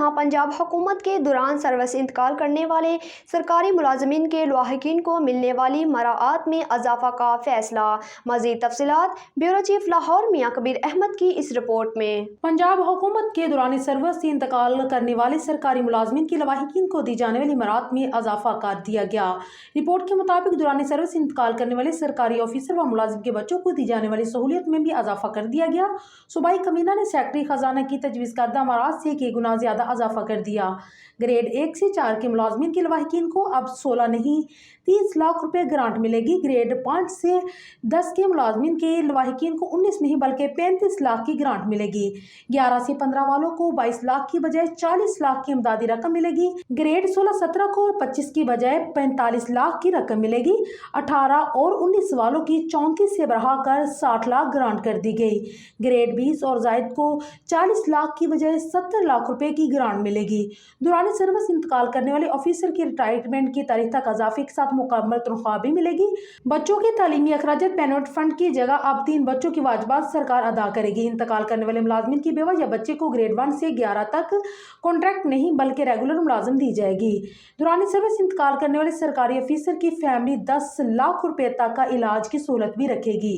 جہاں پنجاب حکومت کے دوران سروس انتقال کرنے والے سرکاری ملازمین کے لواحقین کو ملنے والی مراعات میں اضافہ کا فیصلہ۔ مزید تفصیلات بیورو چیف لاہور میاں کبیر احمد کی اس رپورٹ میں۔ پنجاب حکومت کے دوران سروس سے انتقال کرنے والے سرکاری ملازمین کے لواحقین کو دی جانے والی مراعات میں اضافہ کر دیا گیا۔ رپورٹ کے مطابق دوران سروس انتقال کرنے والے سرکاری آفیسر و ملازم کے بچوں کو دی جانے والی سہولیت میں بھی اضافہ کر دیا گیا۔ صوبائی کابینہ نے سیکرٹری خزانہ کی تجویز کردہ مراعات سے 1 گنا زیادہ اضافہ کر دیا۔ گریڈ 1 سے 4 کے ملازمین کے لواحقین کو اب 16 نہیں 30 لاکھ روپے گرانٹ ملے گی۔ گریڈ 5 سے 10 کے ملازمین کے لواحقین کو 19 نہیں بلکہ 35 لاکھ کی گرانٹ ملے گی۔ 11 سے 15 والوں کو 22 لاکھ کی بجائے 40 لاکھ کی امدادی رقم ملے گی۔ گریڈ 16-17 کو 25 کی بجائے 45 لاکھ کی رقم ملے گی۔ 18 اور 19 والوں کی 34 سے بڑھا کر 60 لاکھ گرانٹ کر دی گئی۔ گریڈ 20 اور زائد کو 40 لاکھ کی بجائے 70 لاکھ روپے کی گرانٹ ملے گی۔ دوران سروس انتقال کرنے والے آفیسر کی ریٹائرمنٹ کی تاریخ تک اضافے کے ساتھ مکمل تنخواہ بھی ملے گی۔ بچوں کے تعلیمی اخراجات بینوٹ فنڈ کی جگہ اب 3 بچوں کی واجبات سرکار ادا کرے گی۔ انتقال کرنے والے ملازمین کی بیوہ یا بچے کو گریڈ 1 سے 11 تک کانٹریکٹ نہیں بلکہ ریگولر ملازم دی جائے گی۔ دوران سروس انتقال کرنے والے سرکاری آفیسر کی فیملی 10 لاکھ روپے تک کا علاج کی سہولت بھی رکھے گی۔